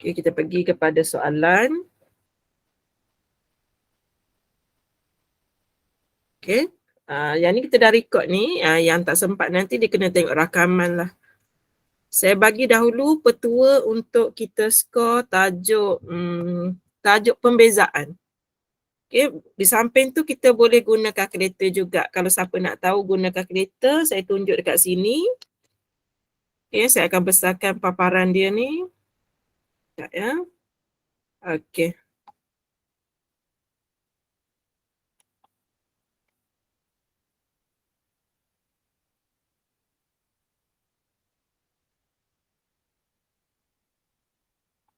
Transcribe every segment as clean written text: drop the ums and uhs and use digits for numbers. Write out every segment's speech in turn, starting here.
Okay, kita pergi kepada soalan. Okay. Yang ni kita dah record ni. Yang tak sempat nanti dia kena tengok rakaman lah. Saya bagi dahulu petua untuk kita skor tajuk tajuk pembezaan. Okay. Di samping tu kita boleh guna kalkulator juga. Kalau siapa nak tahu guna kalkulator, saya tunjuk dekat sini. Okay, saya akan besarkan paparan dia ni. Sekejap ya. Okay.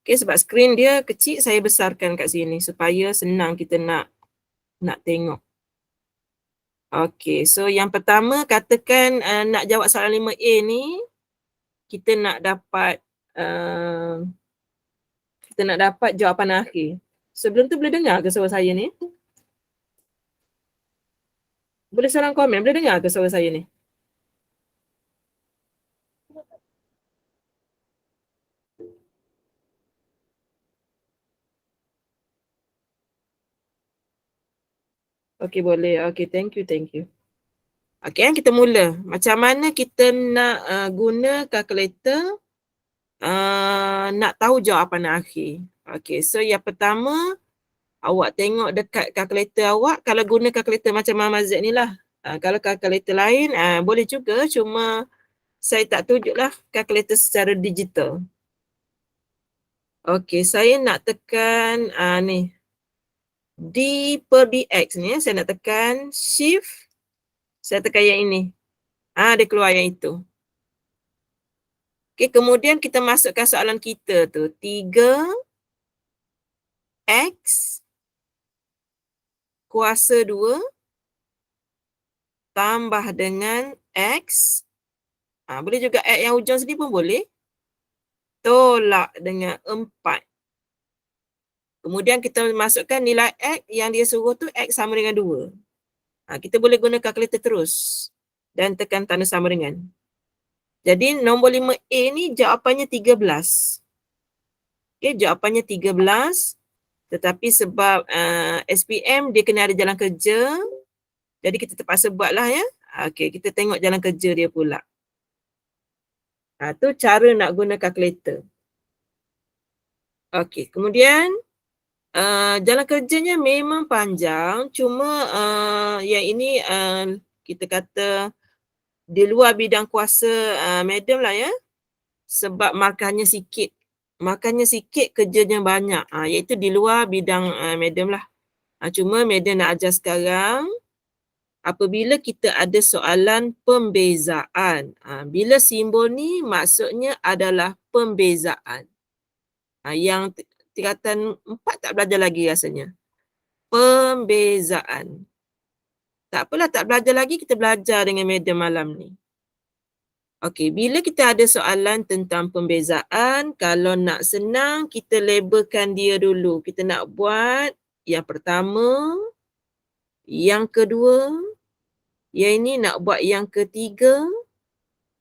Okay, sebab skrin dia kecil, saya besarkan kat sini supaya senang kita nak tengok. Okay, so yang pertama katakan nak jawab soalan 5A ni, kita nak dapat jawapan akhir. Sebelum tu boleh dengar ke suara saya ni? Boleh salam komen, boleh dengar ke suara saya ni? Okay, boleh. Okay, thank you. Okay, kita mula. Macam mana kita nak guna kalkulator nak tahu jawapan akhir. Okay, so yang pertama, awak tengok dekat kalkulator awak. Kalau guna kalkulator macam Mama Z ni lah. Kalau kalkulator lain, boleh juga. Cuma saya tak tunjuklah kalkulator secara digital. Okay, saya nak tekan ni. D per dx ni, saya nak tekan shift. Saya tekan yang ini. Dia keluar yang itu. Okay, kemudian kita masukkan soalan kita tu. 3x kuasa 2 tambah dengan x. Boleh juga x yang hujung sini pun boleh. Tolak dengan 4. Kemudian kita masukkan nilai x yang dia suruh tu x sama dengan 2. Kita boleh guna kalkulator terus. Dan tekan tanda sama dengan. Jadi nombor 5A ni jawapannya 13. Okay, jawapannya 13. Tetapi sebab SPM dia kena ada jalan kerja. Jadi kita terpaksa buatlah ya. Okay, kita tengok jalan kerja dia pula. Tu cara nak guna kalkulator. Okay, kemudian jalan kerjanya memang panjang. Cuma yang ini kita kata di luar bidang kuasa madam lah ya. Sebab markahnya sikit. Markahnya sikit, kerjanya banyak. Iaitu di luar bidang madam lah. Cuma madam nak ajar sekarang. Apabila kita ada soalan pembezaan. Bila simbol ni maksudnya adalah pembezaan. Yang tingkatan 4 tak belajar lagi rasanya. Pembezaan. Tak apalah, tak belajar lagi, kita belajar dengan madam malam ni. Okey, bila kita ada soalan tentang pembezaan, kalau nak senang, kita labelkan dia dulu. Kita nak buat yang pertama, yang kedua, yang ini nak buat yang ketiga,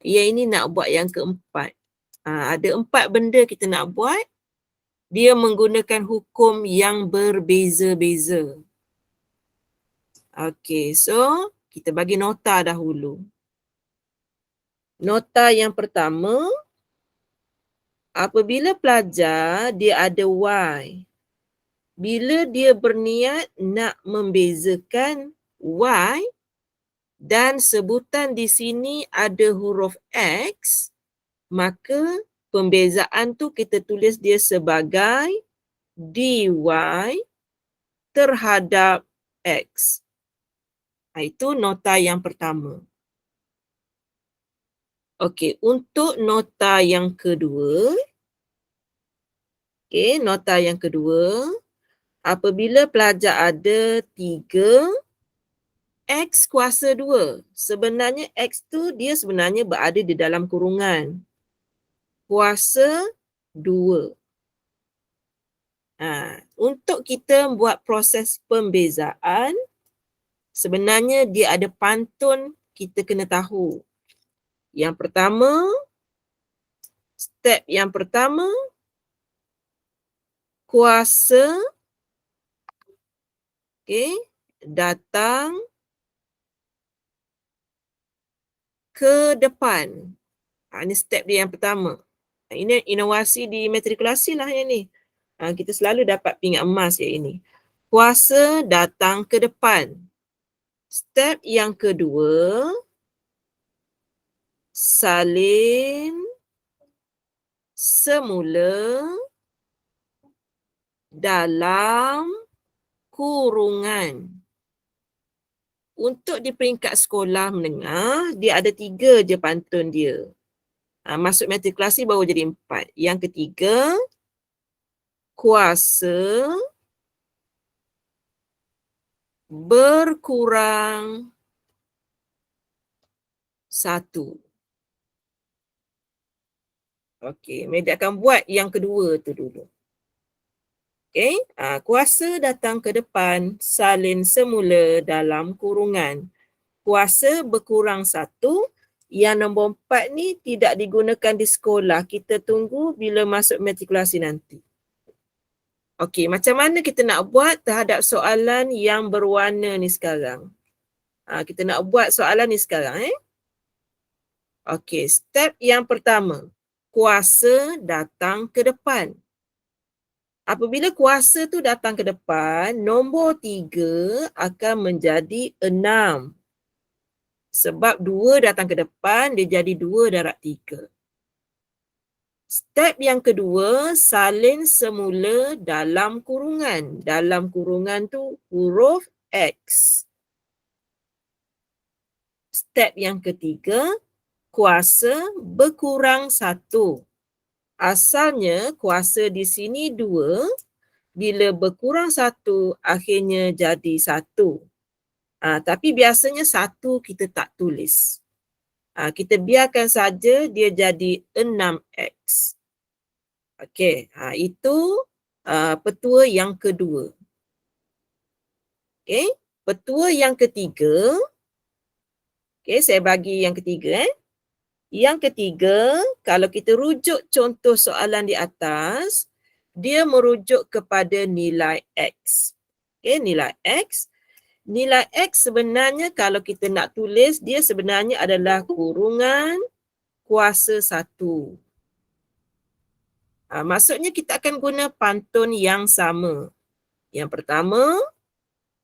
yang ini nak buat yang keempat. Ada 4 benda kita nak buat. Dia menggunakan hukum yang berbeza-beza. Okey, so kita bagi nota dahulu. Nota yang pertama, apabila pelajar dia ada Y, bila dia berniat nak membezakan Y dan sebutan di sini ada huruf X, maka pembezaan tu kita tulis dia sebagai DY terhadap X. Itu nota yang pertama. Okey, untuk nota yang kedua, nota yang kedua, apabila pelajar ada 3 X kuasa 2, sebenarnya X tu dia sebenarnya berada di dalam kurungan. Kuasa 2. Untuk kita buat proses pembezaan, sebenarnya dia ada pantun kita kena tahu. Yang pertama, step yang pertama, kuasa datang ke depan. Ini step dia yang pertama. Ini inovasi di matrikulasi lah yang ni. Kita selalu dapat pingat emas yang ini. Kuasa datang ke depan. Step yang kedua, salin semula dalam kurungan. Untuk di peringkat sekolah menengah, dia ada 3 je pantun dia. Masuk matrikulasi baru jadi 4. Yang ketiga, kuasa berkurang 1. Okey, Medi akan buat yang kedua tu dulu. Okey, kuasa datang ke depan, salin semula dalam kurungan. Kuasa berkurang 1. Yang nombor 4 ni tidak digunakan di sekolah. Kita tunggu bila masuk matrikulasi nanti. Okey, macam mana kita nak buat terhadap soalan yang berwarna ni sekarang? Kita nak buat soalan ni sekarang. Okey, step yang pertama. Kuasa datang ke depan. Apabila kuasa tu datang ke depan, nombor 3 akan menjadi 6. Sebab 2 datang ke depan, dia jadi 2 darab 3. Step yang kedua, salin semula dalam kurungan. Dalam kurungan tu huruf X. Step yang ketiga, kuasa berkurang 1. Asalnya kuasa di sini 2. Bila berkurang 1, akhirnya jadi 1. Tapi biasanya 1 kita tak tulis. Kita biarkan saja dia jadi 6X. Okey, itu petua yang kedua. Okey, petua yang ketiga. Okey, saya bagi yang ketiga. Yang ketiga, kalau kita rujuk contoh soalan di atas, dia merujuk kepada nilai X. Okey, nilai X. Nilai X sebenarnya kalau kita nak tulis, dia sebenarnya adalah kurungan kuasa 1. Maksudnya kita akan guna pantun yang sama. Yang pertama,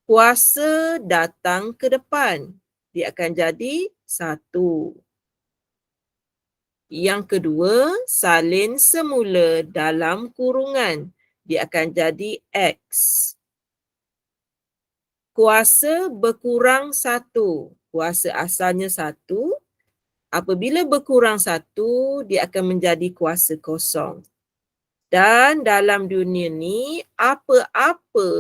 kuasa datang ke depan. Dia akan jadi 1. Yang kedua, salin semula dalam kurungan. Dia akan jadi X. Kuasa berkurang 1. Kuasa asalnya 1. Apabila berkurang 1, dia akan menjadi kuasa kosong. Dan dalam dunia ni, apa-apa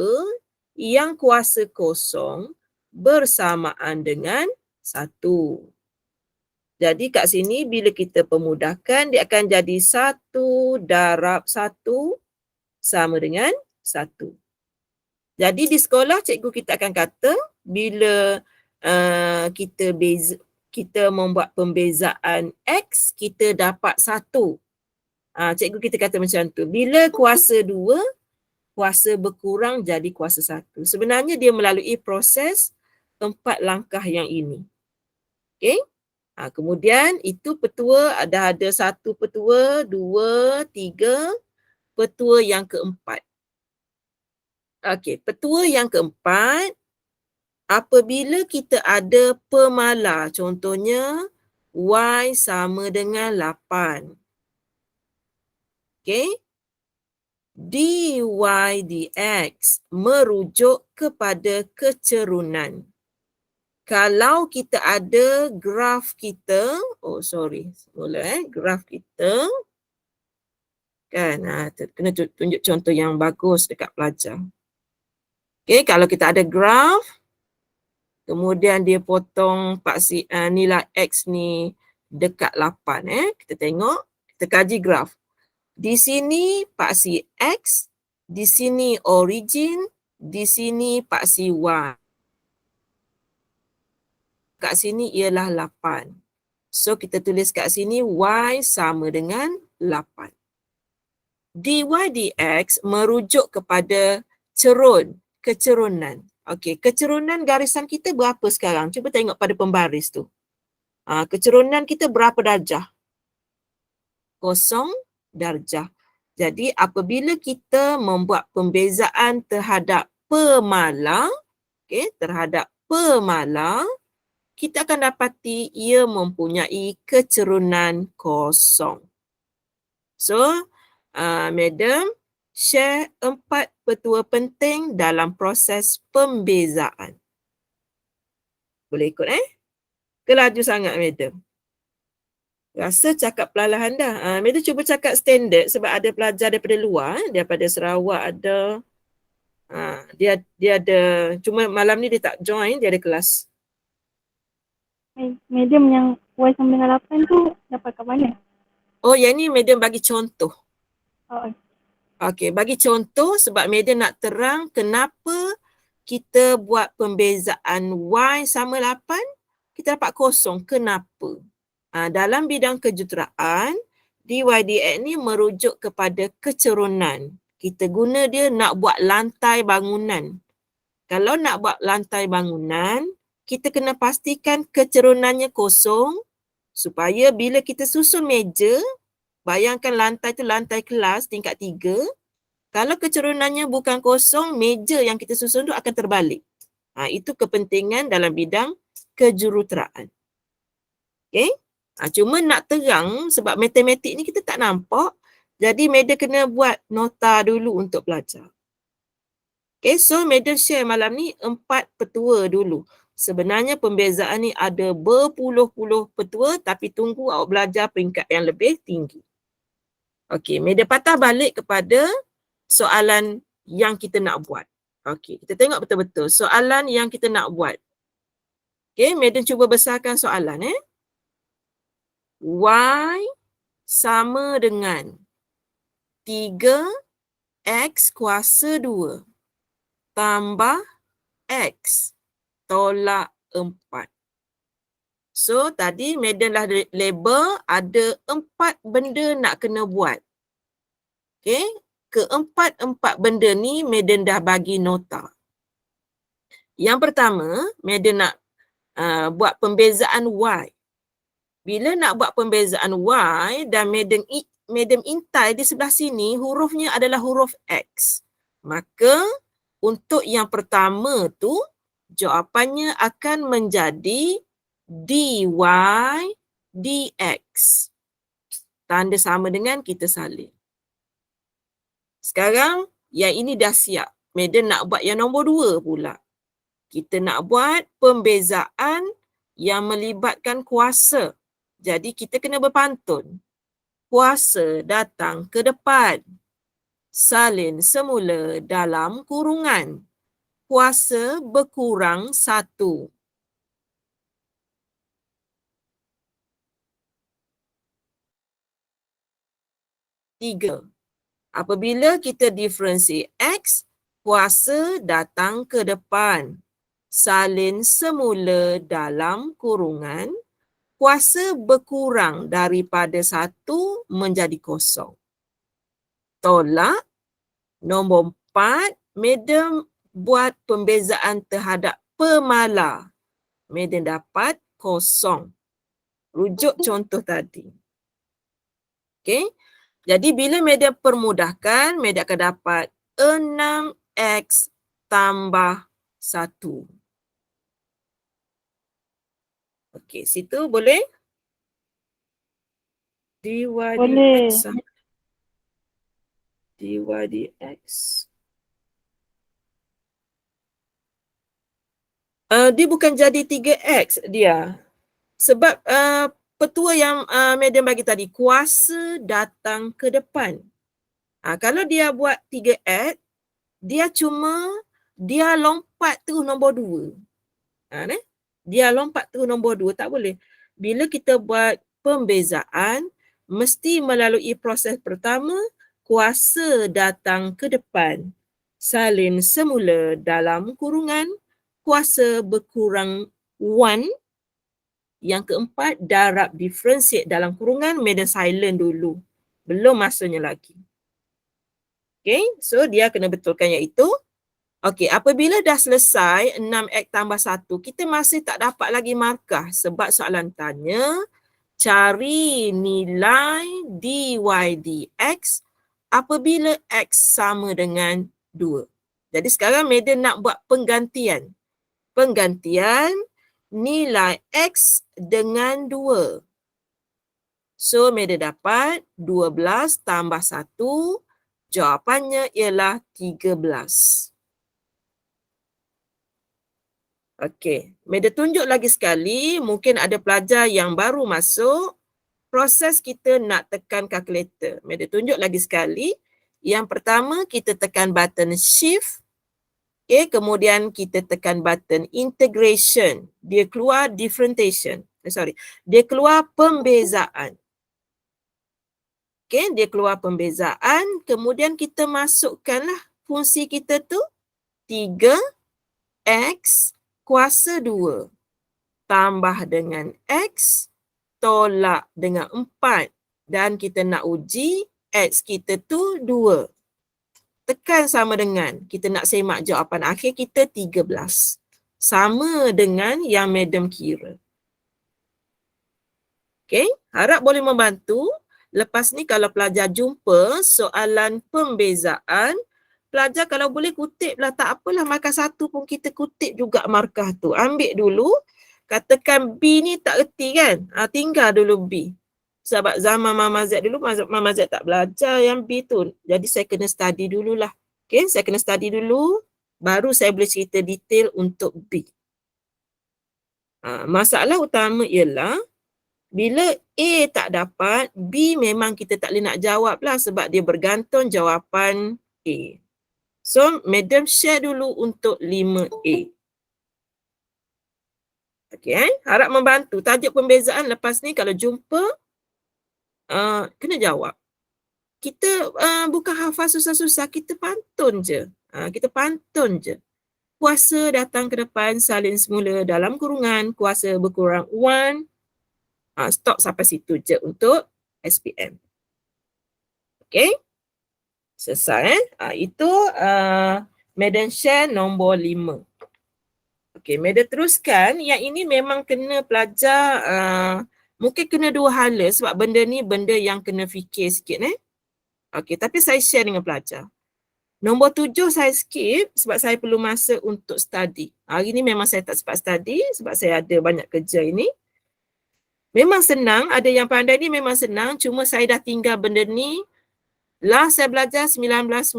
yang kuasa kosong bersamaan dengan 1. Jadi kat sini bila kita pemudahkan, dia akan jadi 1 darab 1 sama dengan 1. Jadi di sekolah cikgu kita akan kata bila kita membuat pembezaan X, kita dapat 1. Cikgu kita kata macam tu. Bila kuasa 2, kuasa berkurang jadi kuasa 1. Sebenarnya dia melalui proses 4 langkah yang ini. Okey? Kemudian itu petua, ada 1 petua, 2, 3, petua yang keempat. Okey, petua yang keempat, apabila kita ada pemalar, contohnya Y sama dengan 8. Okey? dy dx merujuk kepada kecerunan. Kalau kita ada graf kita, graf kita, kan, kena tunjuk contoh yang bagus dekat pelajar. Okey, kalau kita ada graf, kemudian dia potong nilai X ni dekat 8. Kita tengok, kita kaji graf. Di sini paksi X, di sini origin, di sini paksi Y. Kat sini ialah 8. So kita tulis kat sini Y sama dengan 8. dy dx merujuk kepada kecerunan. Okey, kecerunan garisan kita berapa sekarang? Cuba tengok pada pembaris tu. Kecerunan kita berapa darjah? 0 darjah. Jadi apabila kita membuat pembezaan terhadap pemalar, kita akan dapati ia mempunyai kecerunan 0. So, Madam share 4 petua penting dalam proses pembezaan. Boleh ikut Kelaju sangat Madam. Rasa cakap perlahan dah. Madam cuba cakap standard sebab ada pelajar daripada luar, daripada Sarawak ada. Dia ada, cuma malam ni dia tak join, dia ada kelas. Medium yang Y998 tu dapat kat mana? Oh, yang ni Madam bagi contoh. Oh. Okey, bagi contoh sebab Madam nak terang kenapa kita buat pembezaan Y sama 8, kita dapat 0. Kenapa? Dalam bidang kejuruteraan, dy dx ni merujuk kepada kecerunan. Kita guna dia nak buat lantai bangunan. Kalau nak buat lantai bangunan, kita kena pastikan kecerunannya 0 supaya bila kita susun meja, bayangkan lantai tu lantai kelas tingkat 3, kalau kecerunannya bukan 0, meja yang kita susun tu akan terbalik. Itu kepentingan dalam bidang kejuruteraan. Okey? Cuma nak terang sebab matematik ni kita tak nampak, jadi Madam kena buat nota dulu untuk belajar. Okay, so Madam share malam ni 4 petua dulu. Sebenarnya pembezaan ni ada berpuluh-puluh petua tapi tunggu awak belajar peringkat yang lebih tinggi. Okey, Madam patah balik kepada soalan yang kita nak buat. Okey, kita tengok betul-betul soalan yang kita nak buat. Okey, Madam cuba besarkan soalan Y sama dengan 3x kuasa 2 tambah x tolak 4. So, tadi Madam dah label ada 4 benda nak kena buat. Okay, keempat-empat benda ni Madam dah bagi nota. Yang pertama, Madam nak buat pembezaan Y. Bila nak buat pembezaan Y dan Madam intai di sebelah sini hurufnya adalah huruf X. Maka untuk yang pertama tu jawapannya akan menjadi dy dx. Tanda sama dengan kita salin. Sekarang yang ini dah siap. Madam nak buat yang nombor 2 pula. Kita nak buat pembezaan yang melibatkan kuasa. Jadi kita kena berpantun. Kuasa datang ke depan. Salin semula dalam kurungan. Kuasa berkurang 1. 3. Apabila kita diferensi X, kuasa datang ke depan. Salin semula dalam kurungan. Kuasa berkurang daripada 1 menjadi 0. Tolak. Nombor 4, Madam buat pembezaan terhadap pemalar. Madam dapat 0. Rujuk contoh tadi. Okey. Jadi bila Madam permudahkan, Madam akan dapat 6x tambah 1. Okey, situ boleh? Dy dx. Dy dx. Dia bukan jadi 3x dia. Sebab petua yang Madam bagi tadi, kuasa datang ke depan. Kalau dia buat 3x, dia lompat terus nombor 2. Dia lompat terus nombor 2, tak boleh. Bila kita buat pembezaan, mesti melalui proses pertama, kuasa datang ke depan. Salin semula dalam kurungan, kuasa berkurang 1. Yang keempat, darab differentiate dalam kurungan, Madam silent dulu. Belum masanya lagi. Okay, so dia kena betulkan iaitu. Okay, apabila dah selesai 6X tambah 1, kita masih tak dapat lagi markah sebab soalan tanya cari nilai dy dx apabila x sama dengan 2. Jadi sekarang Madam nak buat penggantian. Penggantian nilai x dengan 2. So Madam dapat 12 tambah 1. Jawapannya ialah 13. Okey, Madam tunjuk lagi sekali, mungkin ada pelajar yang baru masuk, proses kita nak tekan kalkulator. Madam tunjuk lagi sekali. Yang pertama kita tekan button shift. Okay, kemudian kita tekan button integration. Dia keluar differentiation. Dia keluar pembezaan. Okay, dia keluar pembezaan. Kemudian kita masukkanlah fungsi kita tu 3x kuasa 2 tambah dengan x tolak dengan 4 dan kita nak uji x kita tu 2. Tekan sama dengan, kita nak semak jawapan akhir kita 13. Sama dengan yang Madam kira. Okay, harap boleh membantu. Lepas ni kalau pelajar jumpa soalan pembezaan, pelajar kalau boleh kutip lah, tak apalah markah 1 pun kita kutip juga markah tu. Ambil dulu, katakan B ni tak erti kan, tinggal dulu B. Sebab zaman Mama Z dulu, Mama Z tak belajar yang B tu. Jadi saya kena study dululah. Okay, saya kena study dulu, baru saya boleh cerita detail untuk B. Masalah utama ialah, bila A tak dapat, B memang kita tak boleh nak jawab lah sebab dia bergantung jawapan A. So, Madam share dulu untuk 5A. Okay, harap membantu. Tajuk pembezaan lepas ni kalau jumpa, kena jawab. Kita bukan hafal susah-susah, kita pantun je. Kita pantun je. Kuasa datang ke depan, salin semula dalam kurungan, kuasa berkurang 1. Stop sampai situ je untuk SPM. Okay. Selesai. Itu Madam share nombor 5. Okay, Madam teruskan. Yang ini memang kena pelajar, mungkin kena 2 hala sebab benda ni benda yang kena fikir sikit. Okay, tapi saya share dengan pelajar. Nombor 7 saya skip sebab saya perlu masa untuk study. Hari ni memang saya tak sempat study sebab saya ada banyak kerja ini. Memang senang, ada yang pandai ni memang senang, cuma saya dah tinggal benda ni. Last saya belajar 1999.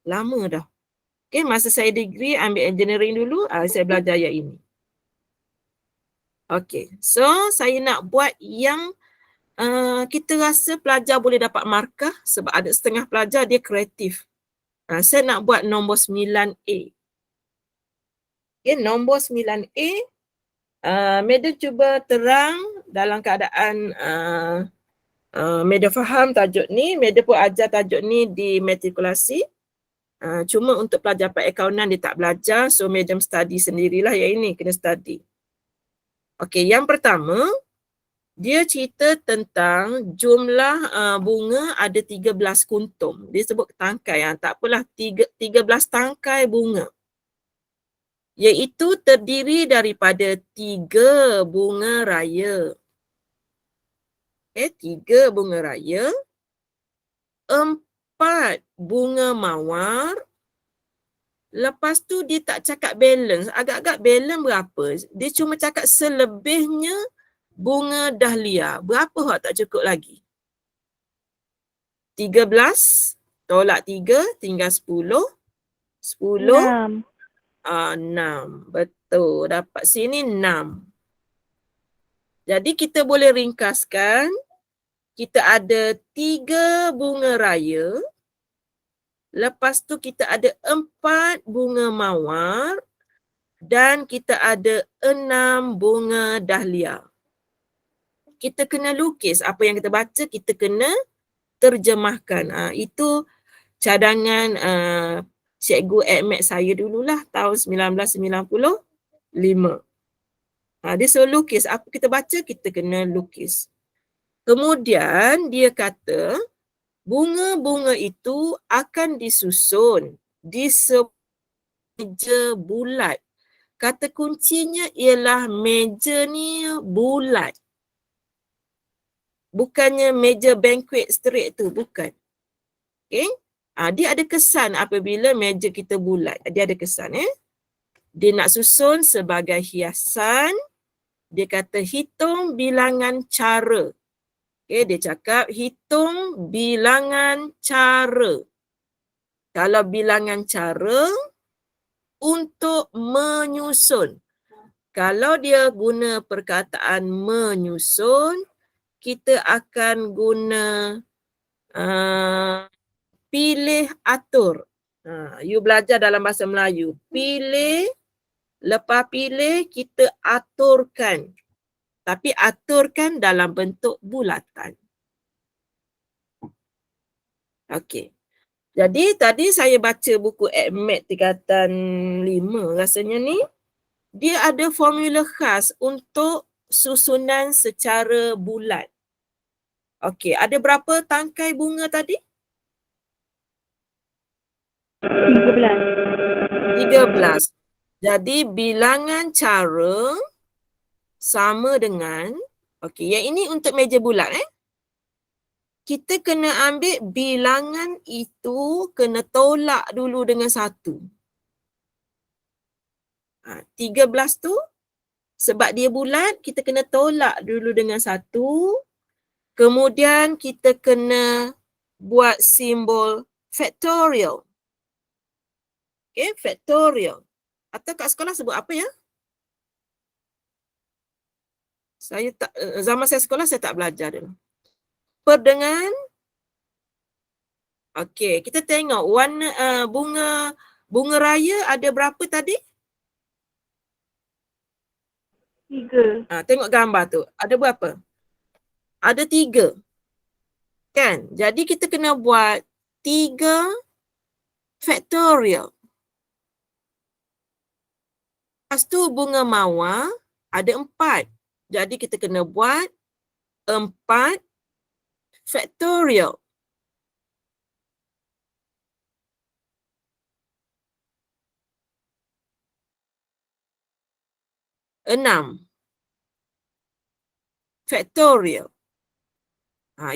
Lama dah. Okay, masa saya degree ambil engineering dulu, saya belajar yang ini. Okay, so saya nak buat yang kita rasa pelajar boleh dapat markah sebab ada setengah pelajar dia kreatif. Saya nak buat nombor 9A. Okay, nombor 9A, Madam cuba terang dalam keadaan Madam faham tajuk ni. Madam pun ajar tajuk ni di matrikulasi. Cuma untuk pelajar perakaunan dia tak belajar, so Madam study sendirilah yang ini, kena study. Okay, yang pertama, dia cerita tentang jumlah bunga ada 13 kuntum. Dia sebut tangkai, tak apalah, 13 tangkai bunga. Iaitu terdiri daripada 3 bunga raya. 3 bunga raya, 4 bunga mawar. Lepas tu dia tak cakap balance. Agak-agak balance berapa? Dia cuma cakap selebihnya bunga dahlia. Berapa awak tak cukup lagi? 13 tolak 3 tinggal 10. 10. 6. Betul. Dapat sini 6. Jadi kita boleh ringkaskan. Kita ada 3 bunga raya. Lepas tu kita ada 4 bunga mawar. Dan kita ada 6 bunga dahlia. Kita kena lukis apa yang kita baca, kita kena terjemahkan. Itu cadangan Cikgu Admat saya dululah tahun 1995. Dia suruh lukis, apa kita baca kita kena lukis. Kemudian dia kata Bunga-bunga itu akan disusun di meja bulat. Kata kuncinya ialah meja ni bulat. Bukannya meja banquet straight tu, bukan. Okay? Dia ada kesan apabila meja kita bulat. Dia ada kesan. Dia nak susun sebagai hiasan. Dia kata hitung bilangan cara. Okay, dia cakap hitung bilangan cara. Kalau bilangan cara untuk menyusun. Kalau dia guna perkataan menyusun, kita akan guna pilih atur. You belajar dalam bahasa Melayu. Pilih, lepas pilih kita aturkan. Tapi aturkan dalam bentuk bulatan. Okey. Jadi tadi saya baca buku AdMed tingkatan 5 rasanya ni. Dia ada formula khas untuk susunan secara bulat. Okey, ada berapa tangkai bunga tadi? 13. Jadi bilangan cara sama dengan, okey, yang ini untuk meja bulat kita kena ambil bilangan itu kena tolak dulu dengan 1. 13 tu sebab dia bulat kita kena tolak dulu dengan 1. Kemudian kita kena buat simbol factorial. Okay, factorial. Atau kat sekolah sebut apa ya? Saya tak, zaman saya sekolah saya tak belajar dulu. Dengan, okey, kita tengok warna bunga raya ada berapa tadi? 3. Tengok gambar tu. Ada berapa? Ada 3. Kan? Jadi kita kena buat 3 factorial. Lepas tu bunga mawar ada 4. Jadi kita kena buat 4 factorial. Enam factorial.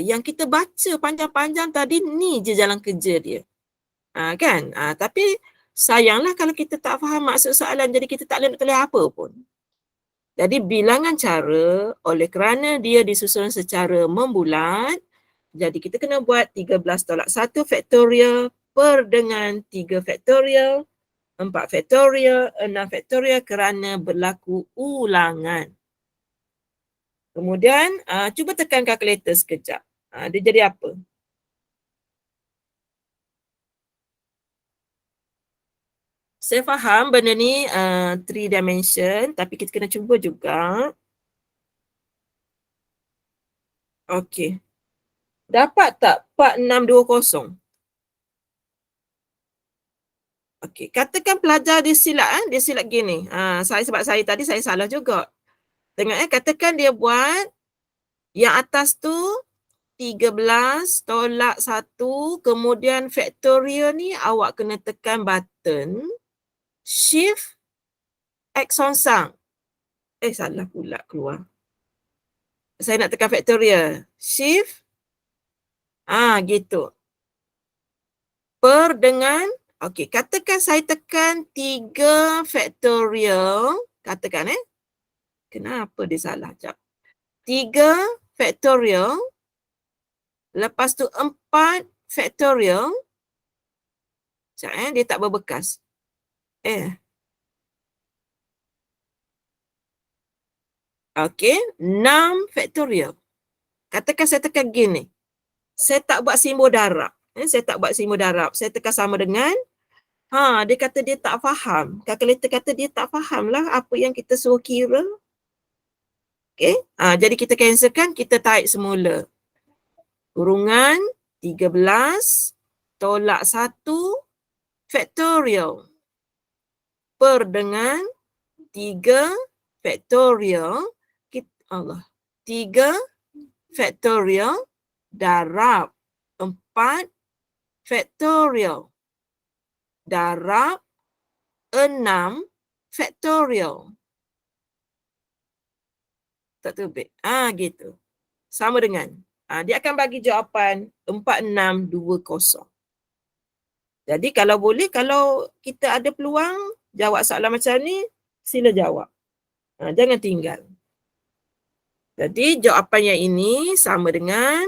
Yang kita baca panjang-panjang tadi ni je jalan kerja dia. Kan? Tapi sayanglah kalau kita tak faham maksud soalan jadi kita tak boleh nak tulis apa pun. Jadi bilangan cara oleh kerana dia disusun secara membulat, jadi kita kena buat 13 tolak 1 factorial dengan 3 factorial, 4 factorial, 6 factorial kerana berlaku ulangan. Kemudian cuba tekan kalkulator sekejap. Dia jadi apa? Saya faham benda ni 3 dimension tapi kita kena cuba juga. Okey. Dapat tak 4620? Okey, katakan pelajar dia silap gini. Sebab saya tadi saya salah juga. Tengok katakan dia buat yang atas tu 13 tolak 1, kemudian factorial ni awak kena tekan button shift X songsang. Salah pula keluar. Saya nak tekan factorial. Shift. Gitu. Dengan, okey, katakan saya tekan 3 factorial. Katakan kenapa dia salah? Sekejap. 3 factorial. Lepas tu 4 factorial. Sekejap dia tak berbekas. Okey, 6 factorial. Katakan saya tekan gini. Saya tak buat simbol darab. Saya tak buat simbol darab. Saya tekan sama dengan. Dia kata dia tak faham. Kalkulator kata dia tak faham lah apa yang kita suruh kira. Okey. Jadi kita cancelkan, kita tarik semula. Kurungan 13 tolak 1 factorial dengan 3 factorial. 3 factorial darab 4 factorial darab 6 factorial. Tak terbit. Gitu. Sama dengan. Dia akan bagi jawapan 4620. Jadi kalau boleh, kalau kita ada peluang jawab soalan macam ni, sila jawab. Jangan tinggal. Jadi jawapan yang ini sama dengan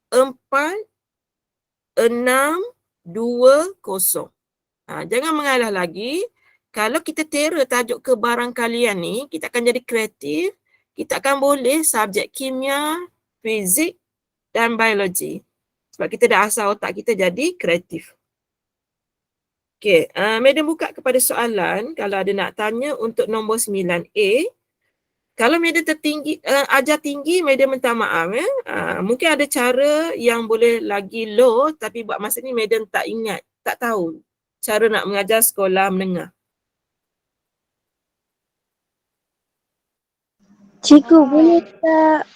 4620. Jangan mengalah lagi. Kalau kita tera tajuk kebarangkalian ni, kita akan jadi kreatif. Kita akan boleh subjek kimia, fizik dan biologi. Sebab kita dah asal otak kita jadi kreatif. Okey, Madam buka kepada soalan. Kalau ada nak tanya untuk nombor 9A. Kalau Madam ajar tinggi, Madam minta maaf. Mungkin ada cara yang boleh lagi low, tapi buat masa ni Madam tak ingat, tak tahu cara nak mengajar sekolah menengah. Cikgu boleh tak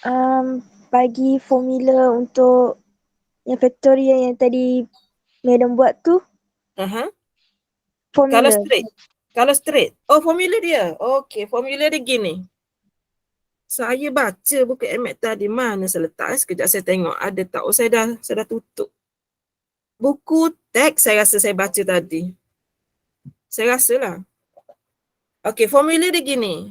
bagi formula untuk yang faktorial yang tadi Madam buat tu? Formula. Kalau straight. Oh, formula dia. Okey, formula dia gini. Saya baca buku MAT tadi, mana saya letak? Sekejap saya tengok ada tak. Oh, saya dah tutup. Buku teks saya rasa saya baca tadi. Saya rasalah. Okey, formula dia gini.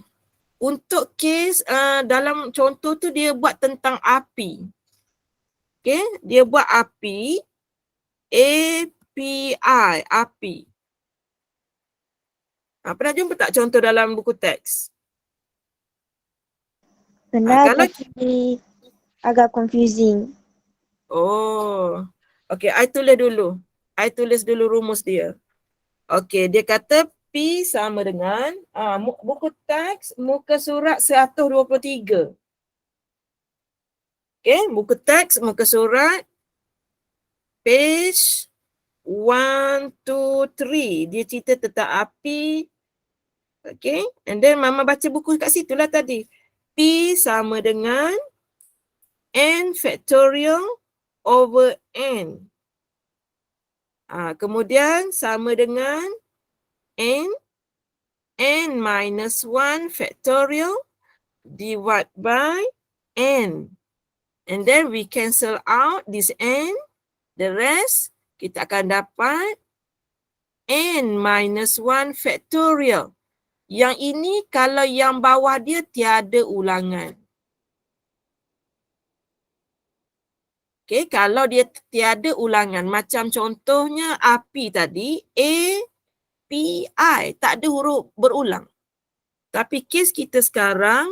Untuk kes dalam contoh tu dia buat tentang api. Okey, dia buat api. API, api. Pernah jumpa tak contoh dalam buku teks? Pernah, Kalau tapi agak confusing. Oh, okey, I tulis dulu. I tulis dulu rumus dia. Okey, dia kata P sama dengan buku teks muka surat 123. Okey, buku teks muka surat page 123. Dia cerita tentang api. Okey, and then Mama baca buku kat situ lah tadi. P sama dengan N factorial over N. Kemudian sama dengan N minus 1 factorial divided by N. And then we cancel out this N. The rest, kita akan dapat N minus 1 factorial. Yang ini kalau yang bawah dia tiada ulangan. Okay, kalau dia tiada ulangan, macam contohnya api tadi, API, tak ada huruf berulang. Tapi kes kita sekarang,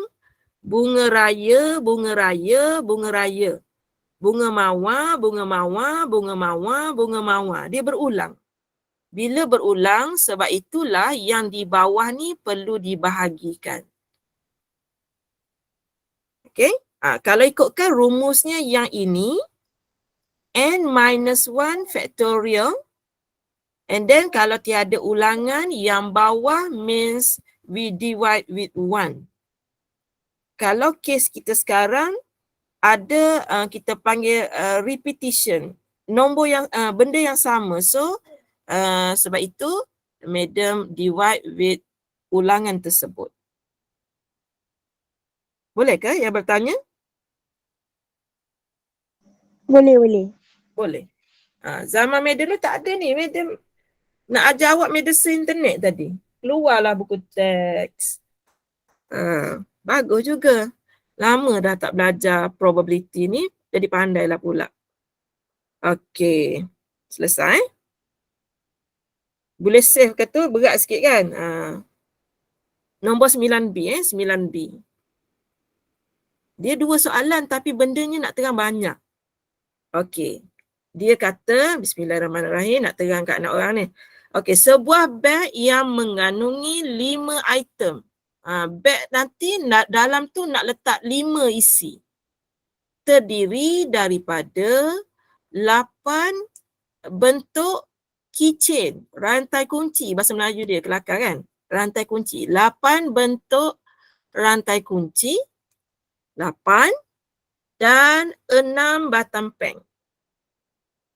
bunga raya, bunga raya, bunga raya. Bunga mawar, bunga mawar, bunga mawar, bunga mawar. Dia berulang. Bila berulang, sebab itulah yang di bawah ni perlu dibahagikan. Okay, kalau ikutkan rumusnya yang ini, N minus 1 factorial. And then kalau tiada ulangan, yang bawah means we divide with 1. Kalau kes kita sekarang, ada kita panggil repetition. Nombor yang, benda yang sama. So, sebab itu, Madam divide with ulangan tersebut. Boleh ke yang bertanya? Boleh. Boleh. Zaman Madam ni tak ada ni. Madam nak ajar awak medicine internet tadi. Keluarlah buku teks. Bagus juga. Lama dah tak belajar probability ni. Jadi pandailah pula. Okey. Selesai. Boleh save ke tu? Berat sikit kan? Nombor 9B. 9B. Dia 2 soalan tapi bendanya nak terang banyak. Okey. Dia kata, bismillahirrahmanirrahim, nak terang kat anak orang ni. Okey, sebuah beg yang mengandungi 5 item. Beg nanti dalam tu nak letak 5 isi. Terdiri daripada 8 bentuk keychain, rantai kunci. Bahasa Melayu dia kelakar kan? Rantai kunci. 8 bentuk rantai kunci. 8 dan 6 batang peng.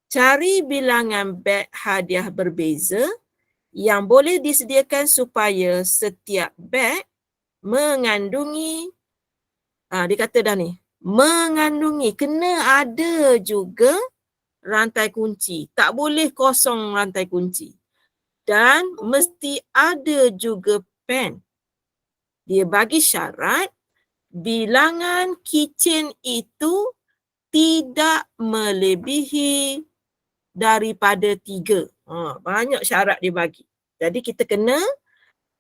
Cari bilangan beg hadiah berbeza yang boleh disediakan supaya setiap beg mengandungi, dia kata dah ni, mengandungi, kena ada juga rantai kunci. Tak boleh kosong rantai kunci. Dan mesti ada juga pen. Dia bagi syarat bilangan keychain itu tidak melebihi daripada 3. Banyak syarat dia bagi. Jadi kita kena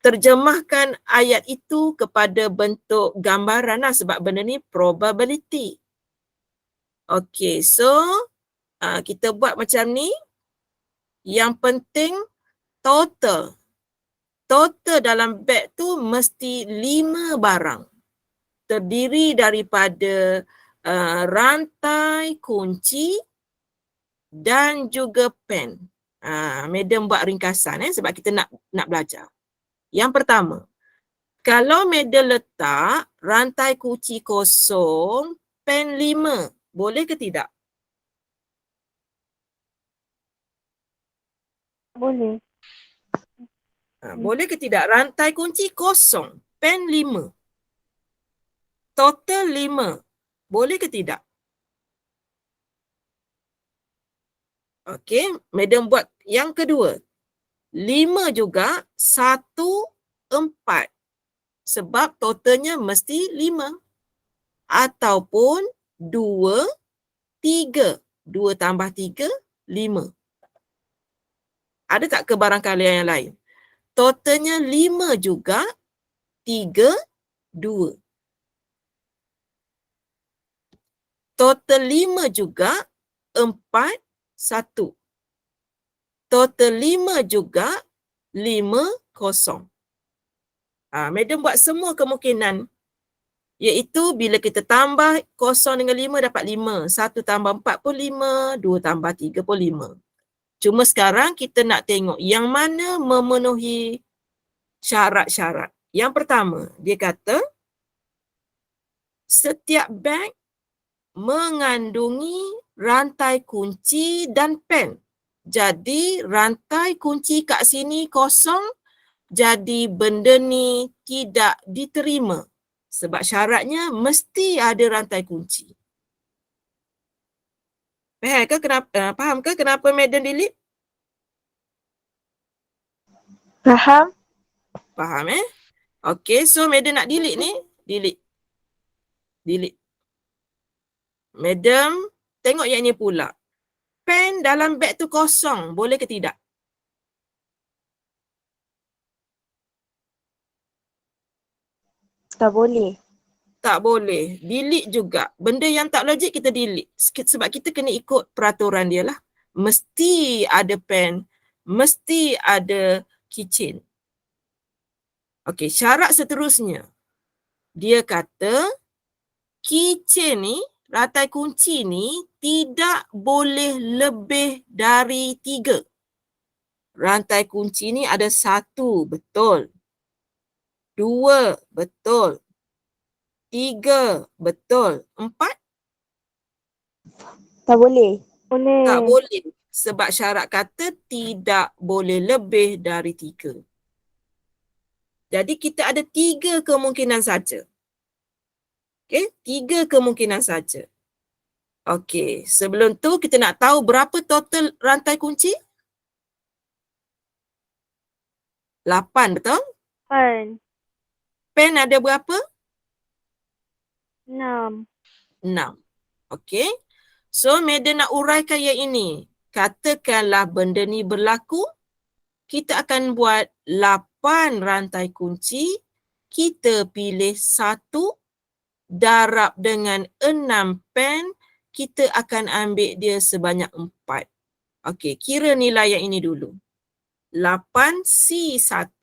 terjemahkan ayat itu kepada bentuk gambaran lah, sebab benda ni probability. Okey, so kita buat macam ni. Yang penting total. Total dalam beg tu mesti 5 barang. Terdiri daripada rantai kunci dan juga pen. Madam buat ringkasan sebab kita nak belajar. Yang pertama, kalau madam letak rantai kunci kosong, pen 5, boleh ke tidak? Boleh. Boleh ke tidak? Rantai kunci kosong, pen 5. Total 5. Boleh ke tidak? Okey, madam buat yang kedua. 5 juga, 1, 4. Sebab totalnya mesti 5. Ataupun 2, 3. 2 tambah 3, 5. Ada tak kebarangkalian yang lain? Totalnya 5 juga, 3, 2. Total 5 juga, 4, 1. Total 5 juga, 5, 0. Madam buat semua kemungkinan. Iaitu bila kita tambah 0 dengan 5 dapat 5. 1 tambah 4 pun 5. 2 tambah 3 pun 5. Cuma sekarang kita nak tengok yang mana memenuhi syarat-syarat. Yang pertama, dia kata setiap beg mengandungi rantai kunci dan pen. Jadi rantai kunci kat sini kosong, jadi benda ni tidak diterima. Sebab syaratnya mesti ada rantai kunci. Faham ke kenapa madam delete? Faham? Faham Okey, so madam nak delete ni, delete. Madam, tengok yang ni pula. Pen dalam beg tu kosong, boleh ke tidak? Tak boleh. Tak boleh. Delete juga. Benda yang tak logik kita delete. Sebab kita kena ikut peraturan dia lah. Mesti ada pen. Mesti ada keychain. Okey, syarat seterusnya. Dia kata keychain ni, rantai kunci ni tidak boleh lebih dari 3. Rantai kunci ni ada 1, betul. 2, betul. 3, betul. 4, Tak boleh. Boleh. tak boleh. Sebab syarat kata tidak boleh lebih dari 3. Jadi kita ada 3 kemungkinan saja. Okey, 3 kemungkinan saja. Okey, sebelum tu kita nak tahu berapa total rantai kunci? 8, betul? 8. Pen ada berapa? 6. 6. Okey. So, madam nak uraikan yang ini. Katakanlah benda ni berlaku, kita akan buat 8 rantai kunci, kita pilih 1, darab dengan 6 pen, kita akan ambil dia sebanyak 4. Okey, kira nilai yang ini dulu. 8C1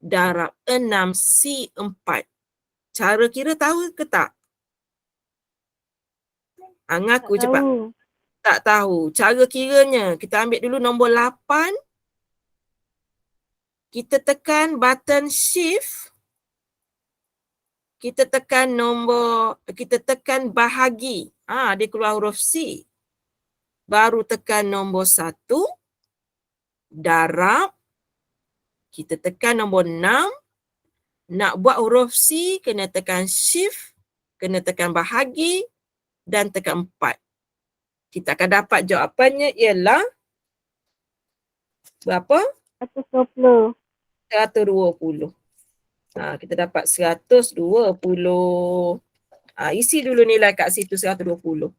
darab 6C4. Cara kira tahu ke tak? Ngaku cepat. Tak tahu. Cara kiranya, kita ambil dulu nombor 8. Kita tekan button shift. Kita tekan bahagi. Dia keluar huruf C. baru tekan nombor 1, darab, kita tekan nombor 6, nak buat huruf C kena tekan shift, kena tekan bahagi dan tekan 4. Kita akan dapat jawapannya ialah berapa? 120. 120. Kita dapat 120. Isi dulu nilai kat situ 120.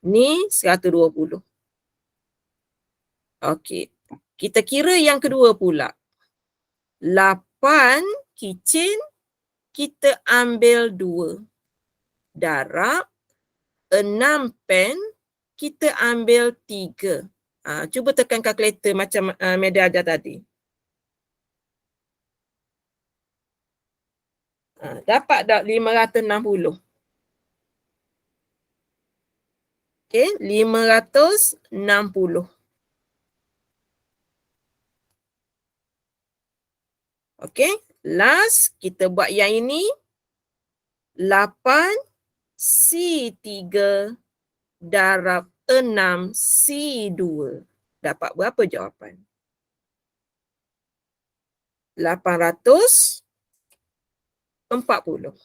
Ni 120. Okey. Kita kira yang kedua pula. 8 kicin, kita ambil 2. Darab 6 pen, kita ambil 3. Cuba tekan kalkulator macam Media ajar tadi. Dapat tak 560? Okey, 560. Okey, last kita buat yang ini. 8 C3 darab 6 C2. Dapat berapa jawapan? 840.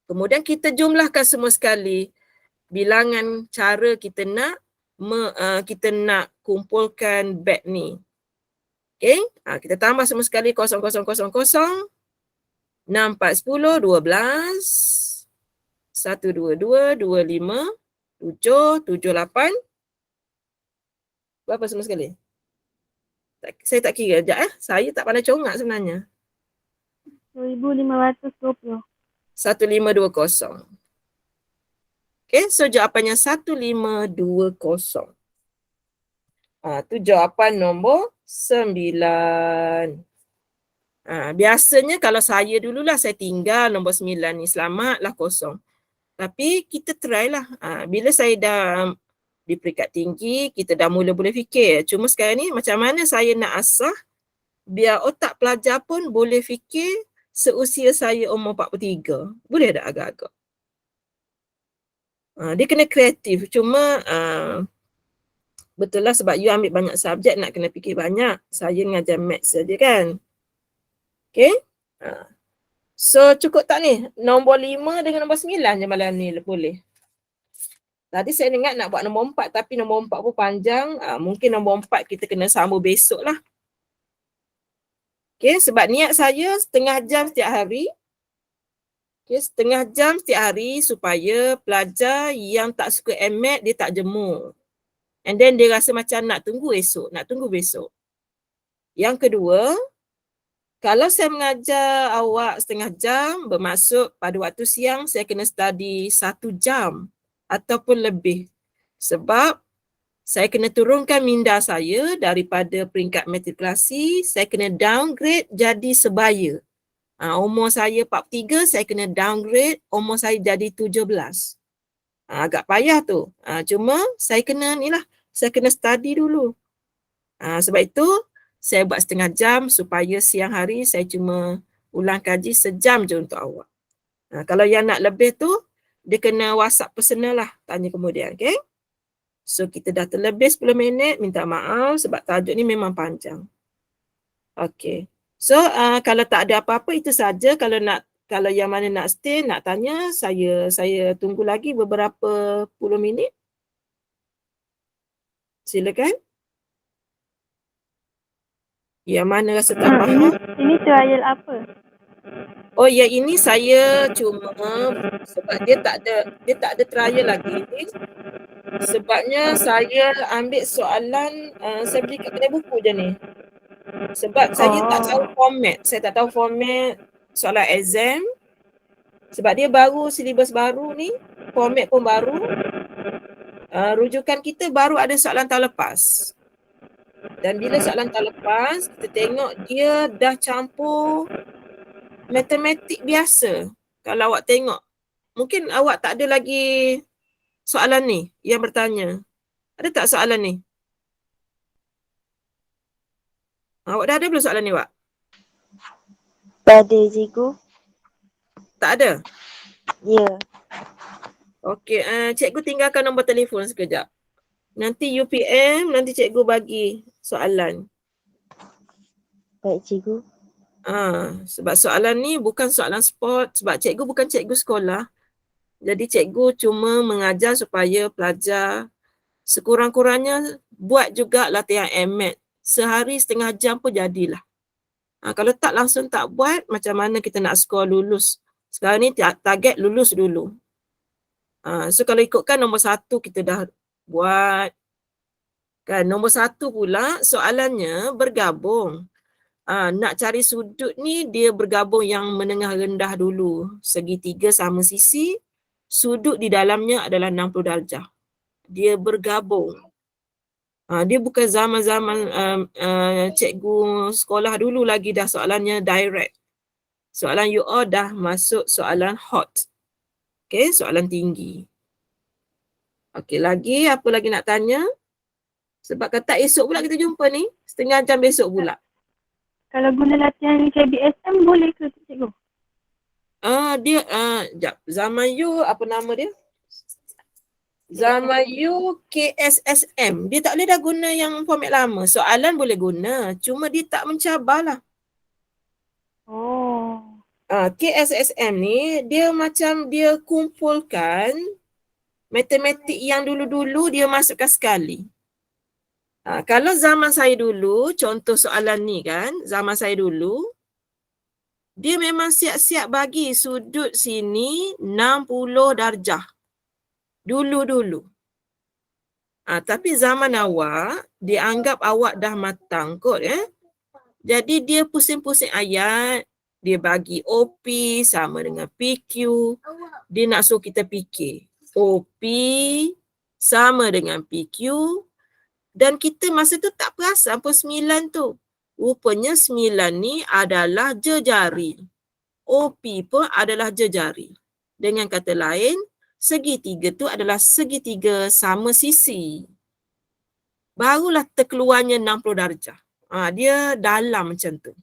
Kemudian kita jumlahkan semua sekali bilangan cara kita nak kumpulkan beg ni. Okey, kita tambah semua sekali 0, 0, 0, 0. 6, 4, 10, 12. 1, 2, 2, 2, 5, 7, 7, 8. Berapa semua sekali? Saya tak kira. Sekejap Saya tak pandai congak sebenarnya. 1520. 1520. Okay, so jawapannya 1520. Tu jawapan nombor 9. Biasanya kalau saya dululah saya tinggal nombor 9 ni, selamatlah kosong. Tapi kita try lah. Bila saya dah di peringkat tinggi, kita dah mula boleh fikir. Cuma sekarang ni macam mana saya nak asah biar otak pelajar pun boleh fikir seusia saya umur 43. Boleh tak agak-agak? Dia kena kreatif. Cuma betul lah sebab you ambil banyak subjek nak kena fikir banyak. Saya mengajar maths saja kan. Okay. So cukup tak ni? Nombor 5 dengan nombor 9 je malam ni boleh. Tadi saya ingat nak buat nombor 4 tapi nombor 4 pun panjang. Mungkin nombor 4 kita kena sambung besok lah. Okay, sebab niat saya setengah jam setiap hari. Okay, setengah jam setiap hari supaya pelajar yang tak suka MMath dia tak jemur. And then dia rasa macam nak tunggu esok, nak tunggu besok. Yang kedua, kalau saya mengajar awak setengah jam, bermaksud pada waktu siang saya kena study 1 jam ataupun lebih. Sebab saya kena turunkan minda saya daripada peringkat matrikulasi, saya kena downgrade jadi sebaya. Umur saya 43, saya kena downgrade, umur saya jadi 17. Agak payah tu. Cuma saya kena saya kena study dulu. Sebab itu, saya buat setengah jam supaya siang hari saya cuma ulang kaji sejam je untuk awak. Kalau yang nak lebih tu, dia kena WhatsApp personal lah, tanya kemudian, okay? So kita dah terlebih 10 minit, minta maaf sebab tajuk ni memang panjang. Okay. So kalau tak ada apa-apa itu saja. Kalau yang mana nak stay, nak tanya, saya tunggu lagi beberapa puluh minit. Silakan. Yang mana rasa tak faham? Ini trial apa? Oh ya, ini saya cuma sebab dia tak ada trial lagi. Sebabnya saya ambil soalan, saya beli kat kedai buku je ni. Sebab saya tak tahu format. Saya tak tahu format soalan exam. Sebab dia baru, silibus baru ni. Format pun baru. Rujukan kita baru ada soalan tahun lepas. Dan bila soalan tahun lepas, kita tengok dia dah campur matematik biasa. Kalau awak tengok. Mungkin awak tak ada lagi soalan ni yang bertanya. Ada tak soalan ni? Awak dah ada belum soalan ni, Wak? Tak ada, cikgu. Tak ada? Ya. Okey, cikgu tinggalkan nombor telefon sekejap. Nanti UPM, nanti cikgu bagi soalan. Baik cikgu. Sebab soalan ni bukan soalan sport, sebab cikgu bukan cikgu sekolah. Jadi cikgu cuma mengajar supaya pelajar sekurang-kurangnya buat juga latihan MMAT. Sehari setengah jam pun jadilah. Kalau tak langsung tak buat, macam mana kita nak skor lulus? Sekarang ni target lulus dulu. So kalau ikutkan nombor 1 kita dah buat. Kan nombor 1 pula soalannya bergabung. Nak cari sudut ni dia bergabung yang menengah rendah dulu. Segitiga sama sisi, sudut di dalamnya adalah 60 darjah. Dia bergabung. Dia bukan zaman-zaman cikgu sekolah dulu lagi dah soalannya direct. Soalan UO dah masuk soalan hot. Okay, soalan tinggi. Okay, lagi apa lagi nak tanya? Sebab kata esok pula kita jumpa ni. Setengah jam besok pula. Kalau guna latihan KBSM boleh ke cikgu? Dia zaman you apa nama dia? Zaman you KSSM. Dia tak boleh dah guna yang format lama. Soalan boleh guna. Cuma dia tak mencabar lah. Oh. KSSM ni dia macam dia kumpulkan matematik yang dulu-dulu dia masukkan sekali. Kalau zaman saya dulu, contoh soalan ni kan, zaman saya dulu, dia memang siap-siap bagi sudut sini 60 darjah. Dulu-dulu. Tapi zaman awak, dia anggap awak dah matang kot. Jadi dia pusing-pusing ayat, dia bagi OP sama dengan PQ. Dia nak suruh kita fikir. OP sama dengan PQ. Dan kita masa tu tak perasan pun 9 tu. Rupanya 9 ni adalah jejari. OP pun adalah jejari. Dengan kata lain, segitiga tu adalah segitiga sama sisi. Barulah terkeluarnya 60 darjah. Dia dalam macam tu.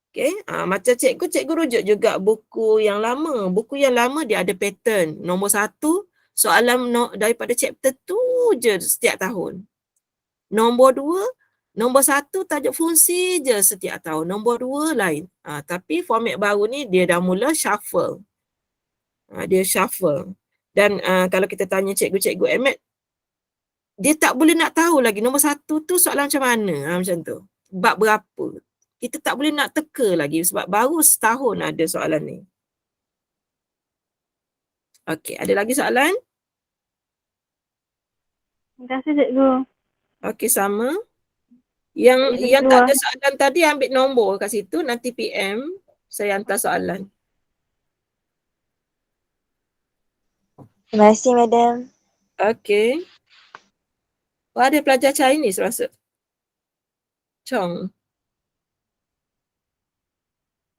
Okay. Macam cikgu rujuk juga buku yang lama. Buku yang lama dia ada pattern. Nombor 1, soalan daripada chapter tu je setiap tahun. Nombor 2, nombor 1 tajuk fungsi je setiap tahun. Nombor 2 lain. Tapi format baru ni dia dah mula shuffle. Dia shuffle. Dan kalau kita tanya cikgu-cikgu MAT, dia tak boleh nak tahu lagi nombor 1 tu soalan macam mana. Macam tu. Bab berapa. Kita tak boleh nak teka lagi sebab baru setahun ada soalan ni. Okey, ada lagi soalan? Terima kasih cikgu. Okey, sama. Yang tak ada soalan tadi ambil nombor kat situ, nanti PM saya hantar soalan. Terima kasih, Madam. Okey. Ada pelajar Chinese rasa. Chong.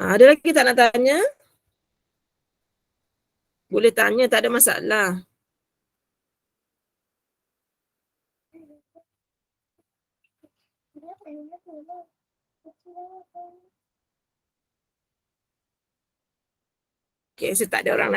Ada lagi tak nak tanya? Boleh tanya, tak ada masalah. Okay, so tak ada orang